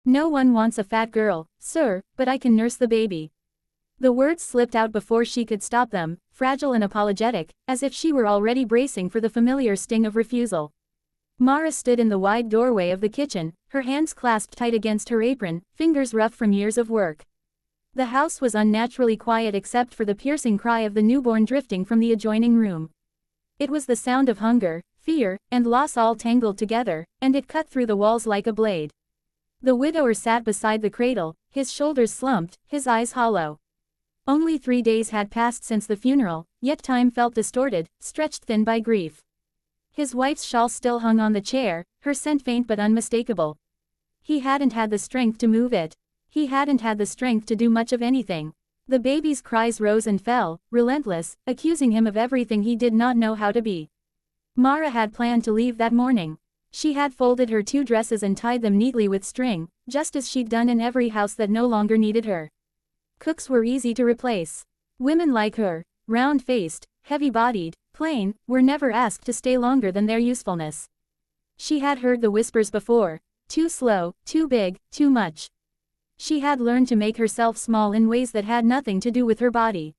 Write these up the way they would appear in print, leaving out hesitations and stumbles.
No one wants a fat girl, sir, but I can nurse the baby. The words slipped out before she could stop them, fragile and apologetic, as if she were already bracing for the familiar sting of refusal. Mara stood in the wide doorway of the kitchen, her hands clasped tight against her apron, fingers rough from years of work. The house was unnaturally quiet except for the piercing cry of the newborn drifting from the adjoining room. It was the sound of hunger, fear, and loss all tangled together, and it cut through the walls like a blade. The widower sat beside the cradle, his shoulders slumped, his eyes hollow. Only 3 days had passed since the funeral, yet time felt distorted, stretched thin by grief. His wife's shawl still hung on the chair, her scent faint but unmistakable. He hadn't had the strength to move it. He hadn't had the strength to do much of anything. The baby's cries rose and fell, relentless, accusing him of everything he did not know how to be. Mara had planned to leave that morning. She had folded her 2 dresses and tied them neatly with string, just as she'd done in every house that no longer needed her. Cooks were easy to replace. Women like her, round-faced, heavy-bodied, plain, were never asked to stay longer than their usefulness. She had heard the whispers before: too slow, too big, too much. She had learned to make herself small in ways that had nothing to do with her body.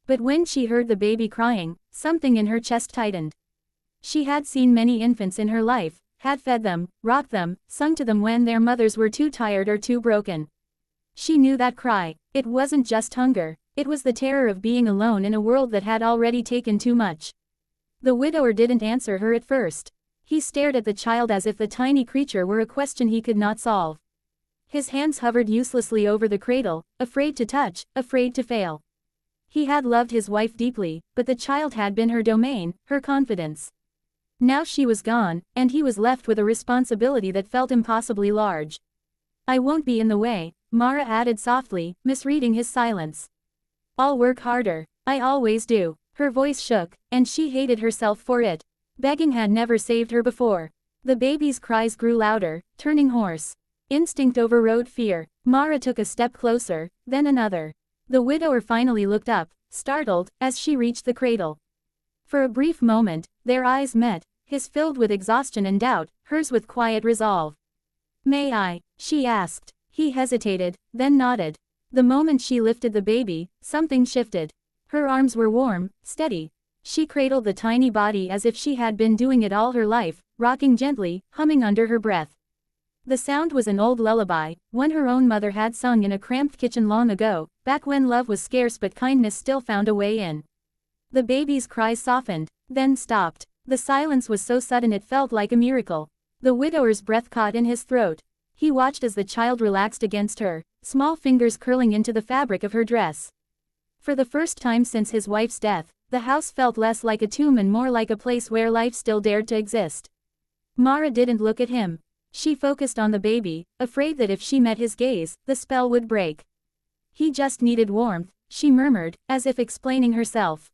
But when she heard the baby crying, something in her chest tightened. She had seen many infants in her life, had fed them, rocked them, sung to them when their mothers were too tired or too broken. She knew that cry. It wasn't just hunger, it was the terror of being alone in a world that had already taken too much. The widower didn't answer her at first. He stared at the child as if the tiny creature were a question he could not solve. His hands hovered uselessly over the cradle, afraid to touch, afraid to fail. He had loved his wife deeply, but the child had been her domain, her confidence. Now she was gone, and he was left with a responsibility that felt impossibly large. "I won't be in the way," Mara added softly, misreading his silence. "I'll work harder. I always do." Her voice shook, and she hated herself for it. Begging had never saved her before. The baby's cries grew louder, turning hoarse. Instinct overrode fear. Mara took a step closer, then another. The widower finally looked up, startled, as she reached the cradle. For a brief moment, their eyes met, his filled with exhaustion and doubt, hers with quiet resolve. "May I?" she asked. He hesitated, then nodded. The moment she lifted the baby, something shifted. Her arms were warm, steady. She cradled the tiny body as if she had been doing it all her life, rocking gently, humming under her breath. The sound was an old lullaby, one her own mother had sung in a cramped kitchen long ago, back when love was scarce but kindness still found a way in. The baby's cries softened, then stopped. The silence was so sudden it felt like a miracle. The widower's breath caught in his throat. He watched as the child relaxed against her, small fingers curling into the fabric of her dress. For the first time since his wife's death, the house felt less like a tomb and more like a place where life still dared to exist. Mara didn't look at him. She focused on the baby, afraid that if she met his gaze, the spell would break. "He just needed warmth," she murmured, as if explaining herself.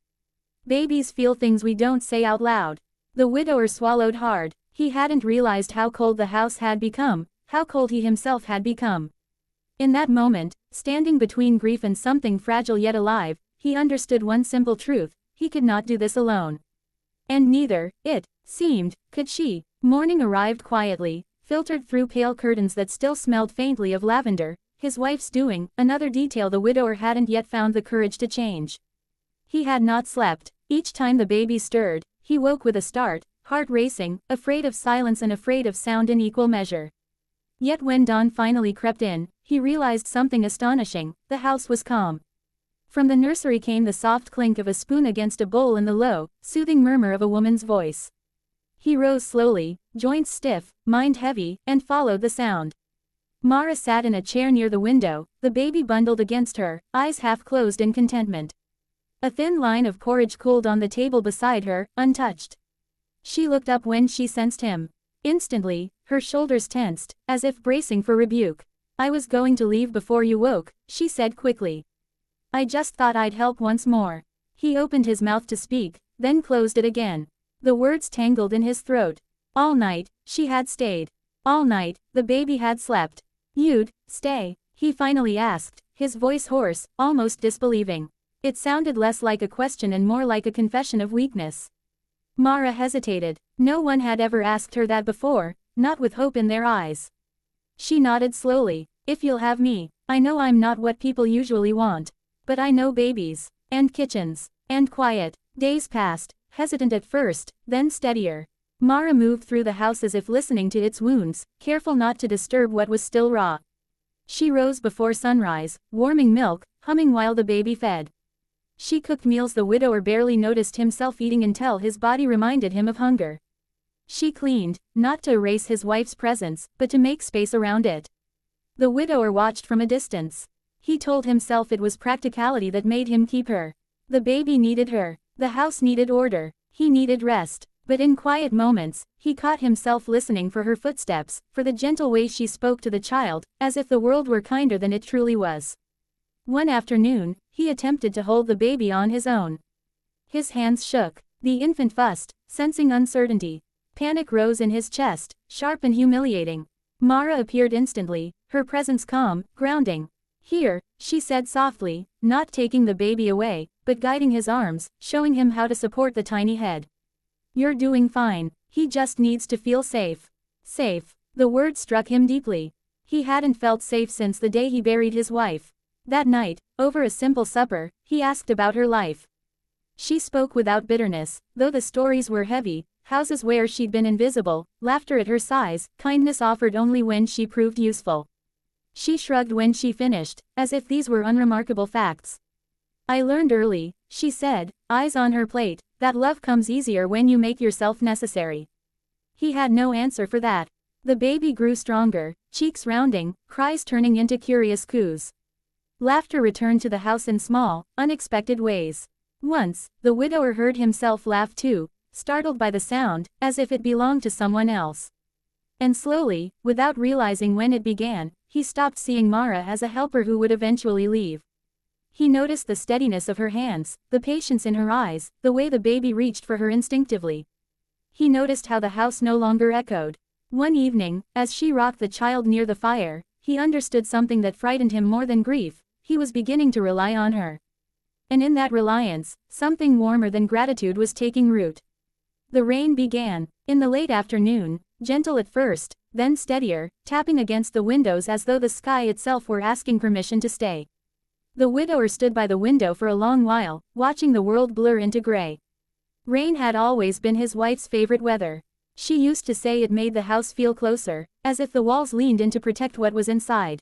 "Babies feel things we don't say out loud." The widower swallowed hard. He hadn't realized how cold the house had become, how cold he himself had become. In that moment, standing between grief and something fragile yet alive, he understood one simple truth: he could not do this alone. And neither, it seemed, could she. Morning arrived quietly, filtered through pale curtains that still smelled faintly of lavender, his wife's doing, another detail the widower hadn't yet found the courage to change. He had not slept. Each time the baby stirred, he woke with a start, heart racing, afraid of silence and afraid of sound in equal measure. Yet when dawn finally crept in, he realized something astonishing: the house was calm. From the nursery came the soft clink of a spoon against a bowl and the low, soothing murmur of a woman's voice. He rose slowly, joints stiff, mind heavy, and followed the sound. Mara sat in a chair near the window, the baby bundled against her, eyes half closed in contentment. A thin line of porridge cooled on the table beside her, untouched. She looked up when she sensed him. Instantly, her shoulders tensed, as if bracing for rebuke. "I was going to leave before you woke," she said quickly. "I just thought I'd help once more." He opened his mouth to speak, then closed it again. The words tangled in his throat. All night, she had stayed. All night, the baby had slept. "You'd stay?" he finally asked, his voice hoarse, almost disbelieving. It sounded less like a question and more like a confession of weakness. Mara hesitated. No one had ever asked her that before, not with hope in their eyes. She nodded slowly. If you'll have me. I know I'm not what people usually want. But I know babies. And kitchens. And quiet. Days passed, hesitant at first, then steadier. Mara moved through the house as if listening to its wounds, careful not to disturb what was still raw. She rose before sunrise, warming milk, humming while the baby fed. She cooked meals the widower barely noticed himself eating until his body reminded him of hunger. She cleaned, not to erase his wife's presence, but to make space around it. The widower watched from a distance. He told himself it was practicality that made him keep her. The baby needed her. The house needed order. He needed rest. But in quiet moments, he caught himself listening for her footsteps, for the gentle way she spoke to the child, as if the world were kinder than it truly was. One afternoon, he attempted to hold the baby on his own. His hands shook. The infant fussed, sensing uncertainty. Panic rose in his chest, sharp and humiliating. Mara appeared instantly, her presence calm, grounding. "Here," she said softly, not taking the baby away, but guiding his arms, showing him how to support the tiny head. "You're doing fine. He just needs to feel safe." Safe. The word struck him deeply. He hadn't felt safe since the day he buried his wife. That night, over a simple supper, he asked about her life. She spoke without bitterness, though the stories were heavy: houses where she'd been invisible, laughter at her sighs, kindness offered only when she proved useful. She shrugged when she finished, as if these were unremarkable facts. "I learned early," she said, eyes on her plate, "that love comes easier when you make yourself necessary." He had no answer for that. The baby grew stronger, cheeks rounding, cries turning into curious coos. Laughter returned to the house in small, unexpected ways. Once, the widower heard himself laugh too, startled by the sound, as if it belonged to someone else. And slowly, without realizing when it began, he stopped seeing Mara as a helper who would eventually leave. He noticed the steadiness of her hands, the patience in her eyes, the way the baby reached for her instinctively. He noticed how the house no longer echoed. One evening, as she rocked the child near the fire, he understood something that frightened him more than grief: he was beginning to rely on her. And in that reliance, something warmer than gratitude was taking root. The rain began. In the late afternoon, gentle at first, then steadier, tapping against the windows as though the sky itself were asking permission to stay. The widower stood by the window for a long while, watching the world blur into gray. Rain had always been his wife's favorite weather. She used to say it made the house feel closer, as if the walls leaned in to protect what was inside.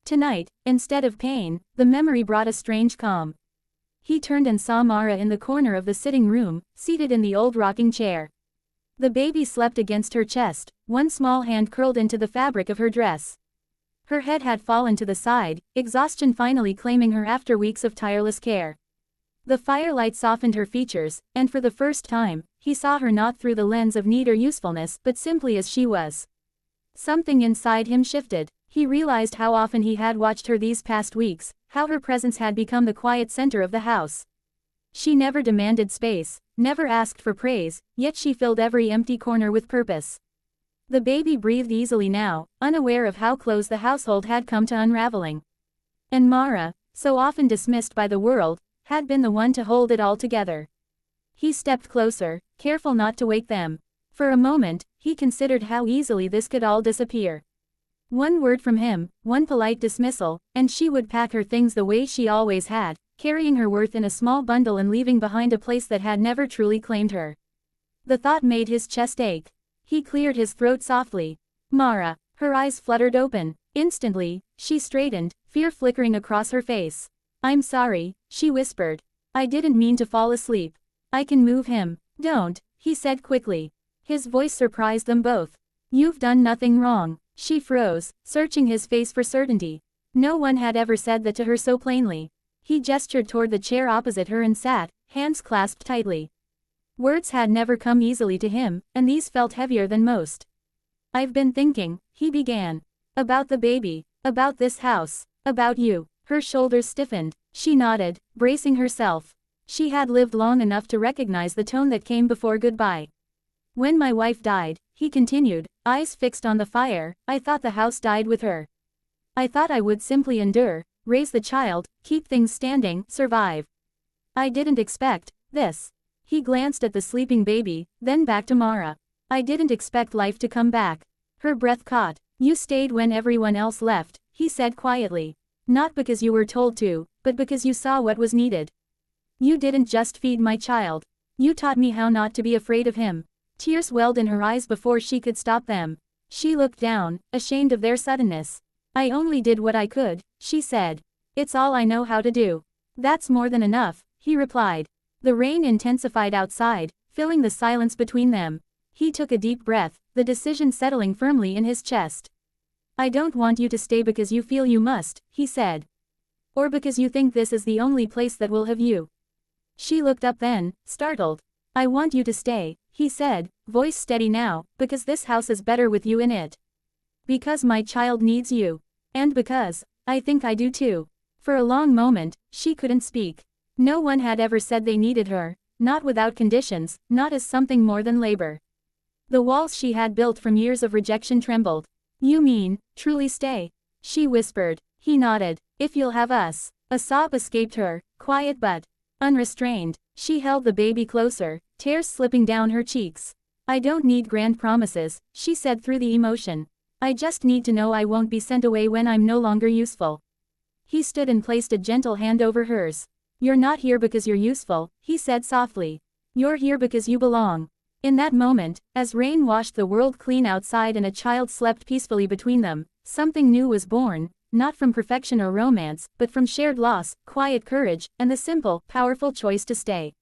Tonight, instead of pain, the memory brought a strange calm. He turned and saw Mara in the corner of the sitting room, seated in the old rocking chair. The baby slept against her chest, one small hand curled into the fabric of her dress. Her head had fallen to the side, exhaustion finally claiming her after weeks of tireless care. The firelight softened her features, and for the first time, he saw her not through the lens of need or usefulness but simply as she was. Something inside him shifted. He realized how often he had watched her these past weeks, how her presence had become the quiet center of the house. She never demanded space, never asked for praise, yet she filled every empty corner with purpose. The baby breathed easily now, unaware of how close the household had come to unraveling. And Mara, so often dismissed by the world, had been the one to hold it all together. He stepped closer, careful not to wake them. For a moment, he considered how easily this could all disappear. One word from him, one polite dismissal, and she would pack her things the way she always had, carrying her worth in a small bundle and leaving behind a place that had never truly claimed her. The thought made his chest ache. He cleared his throat softly. "Mara." Her eyes fluttered open. Instantly, she straightened, fear flickering across her face. "I'm sorry," she whispered. "I didn't mean to fall asleep. I can move him." "Don't," he said quickly. His voice surprised them both. "You've done nothing wrong." She froze, searching his face for certainty. No one had ever said that to her so plainly. He gestured toward the chair opposite her and sat, hands clasped tightly. Words had never come easily to him, and these felt heavier than most. "I've been thinking," he began. "About the baby, about this house, about you." Her shoulders stiffened. She nodded, bracing herself. She had lived long enough to recognize the tone that came before goodbye. "When my wife died," he continued, eyes fixed on the fire, "I thought the house died with her. I thought I would simply endure, raise the child, keep things standing, survive. I didn't expect this." He glanced at the sleeping baby, then back to Mara. "I didn't expect life to come back." Her breath caught. You stayed when everyone else left, he said quietly. Not because you were told to, but because you saw what was needed. You didn't just feed my child. You taught me how not to be afraid of him. Tears welled in her eyes before she could stop them. She looked down, ashamed of their suddenness. I only did what I could, she said. It's all I know how to do. That's more than enough, he replied. The rain intensified outside, filling the silence between them. He took a deep breath, the decision settling firmly in his chest. I don't want you to stay because you feel you must, he said. Or because you think this is the only place that will have you. She looked up then, startled. I want you to stay, he said, voice steady now, because this house is better with you in it. Because my child needs you. And because, I think I do too. For a long moment, she couldn't speak. No one had ever said they needed her, not without conditions, not as something more than labor. The walls she had built from years of rejection trembled. You mean, truly stay? She whispered. He nodded. If you'll have us. A sob escaped her, quiet but unrestrained. She held the baby closer, tears slipping down her cheeks. I don't need grand promises, she said through the emotion. I just need to know I won't be sent away when I'm no longer useful. He stood and placed a gentle hand over hers. You're not here because you're useful, he said softly. You're here because you belong. In that moment, as rain washed the world clean outside and a child slept peacefully between them, something new was born, not from perfection or romance, but from shared loss, quiet courage, and the simple, powerful choice to stay.